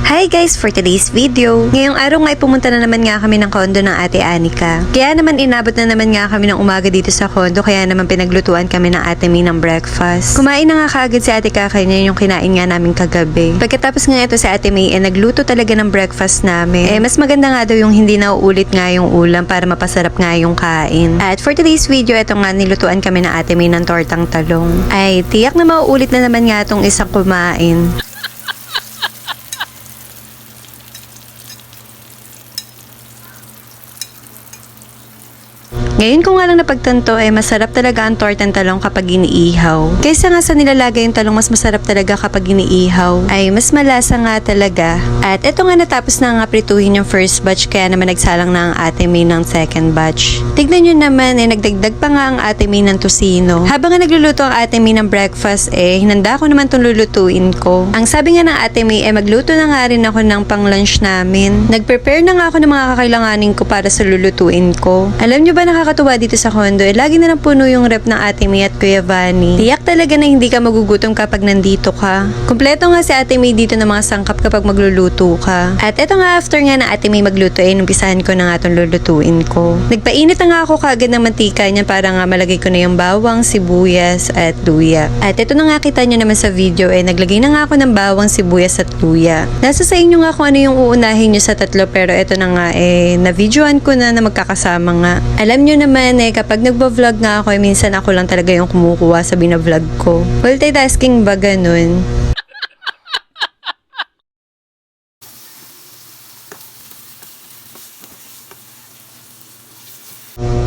Hi guys! For today's video, ngayong araw nga ay pumunta na naman nga kami ng kondo ng ate Anika. Kaya naman inabot na naman nga kami ng umaga dito sa kondo, kaya naman pinaglutuan kami ng ate May ng breakfast. Kumain na nga kaagad si ate Kakay niya yung kinain nga namin kagabi. Pagkatapos nga ito si ate May nagluto talaga ng breakfast namin. Mas maganda nga daw yung hindi nauulit nga yung ulam para mapasarap nga yung kain. At for today's video, ito nga nilutuan kami ng ate May ng tortang talong. Ay tiyak na mauulit na naman nga itong isang kumain. Ngayon ko nga lang napagtanto masarap talaga ang tortang talong kapag iniihaw. Kaysa nga sa nilalagay yung talong, mas masarap talaga kapag iniihaw. Ay mas malasa nga talaga. At eto nga natapos na nga prituhin yung first batch, kaya naman nagsalang na ang ate May ng second batch. Tignan nyo naman nagdagdag pa nga ang ate May ng tosino. Habang nga nagluluto ang ate May ng breakfast hinanda ko naman itong lulutuin ko. Ang sabi nga ng ate May magluto na nga rin ako ng pang lunch namin. Nag-prepare na nga ako ng mga kakailanganin ko para sa lulutuin ko. Alam nyo ba nakakatuwa dito sa condo, lagi na lang puno yung rep ng ate May at Kuya Vani. Tiyak talaga na hindi ka magugutom kapag nandito ka. Kumpleto nga si ate May dito ng mga sangkap kapag magluluto ka. At eto nga after nga na ate May magluto umpisahan ko na nga itong lulutuin ko. Nagpainit na nga ako kaagad ng mantika niya para nga malagay ko na yung bawang, sibuyas at luya. At eto na nga kita nyo naman sa video naglagay na nga ako ng bawang, sibuyas at luya. Nasa sa inyo nga kung ano yung uunahin nyo sa tatlo, pero eto na nga na-videoan ko na magkakasama nga. Alam nyo naman kapag nagba-vlog nga ako minsan ako lang talaga yung kumukuha sa bina-vlog ko. Multitasking ba ganun?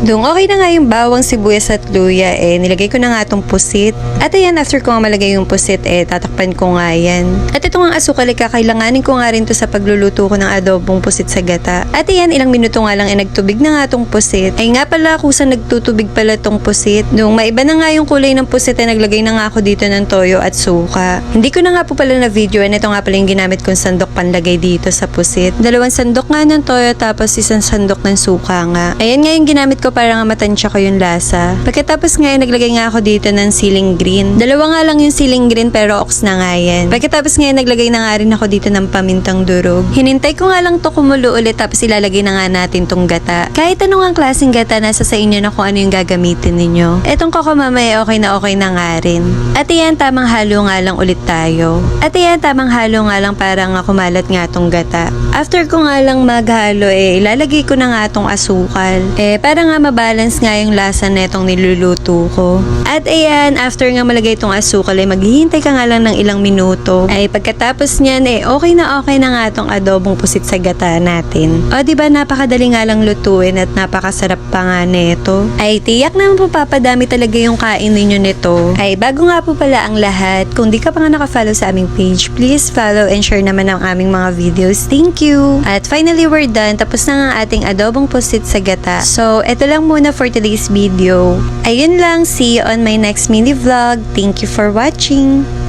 Doon okay na nga yung bawang, sibuyas at luya nilagay ko na nga itong pusit. At ayan, after ko nga malagay yung pusit tatakpan ko nga yan. At ito nga asukal kakailanganin ko nga rin to sa pagluluto ko ng adobong pusit sa gata. At ayan, ilang minuto nga lang nagtubig na nga itong pusit. Ay nga pala kusang nagtutubig pala itong pusit. Doon maiba na nga yung kulay ng pusit naglagay na nga ako dito ng toyo at suka. Hindi ko na nga po pala na video ito nga pala yung ginamit kong sandok panlagay dito sa pusit. 2 sandok nga ng toyo tapos 1 sandok ng suka nga. Ayan nga yung ginamit ko para nga matansya ko yung lasa. Pagkatapos nga naglagay nga ako dito ng ceiling green. 2 nga lang yung ceiling green pero ox na nga yan. Pagkatapos nga naglagay na nga rin ako dito ng pamintang durog. Hinintay ko nga lang to kumulo ulit tapos ilalagay na nga natin tong gata. Kahit anong ang klaseng gata, nasa sa inyo na kung ano yung gagamitin ninyo. Etong kokomamay okay na nga rin. At iyan, tamang halo nga lang ulit tayo. At iyan, tamang halo nga lang para nga kumalat nga tong gata. After ko nga lang maghalo ilalagay ko na nga tong asukal. Para nga mabalance nga yung lasa na itong niluluto ko. At ayan, after nga malagay itong asukal maghihintay ka nga lang ng ilang minuto. Pagkatapos niyan okay na nga itong adobong pusit sa gata natin. O diba napakadali nga lang lutuin at napakasarap pa nga nito. Tiyak na mapapadami talaga yung kain ninyo nito. Bago nga po pala ang lahat, kung di ka pa nga nakafollow sa aming page, please follow and share naman ang aming mga videos. Thank you! At finally, we're done. Tapos na nga ating adobong pusit sa gata. So, eto lang muna for today's video. Ayun lang, see you on my next mini vlog. Thank you for watching!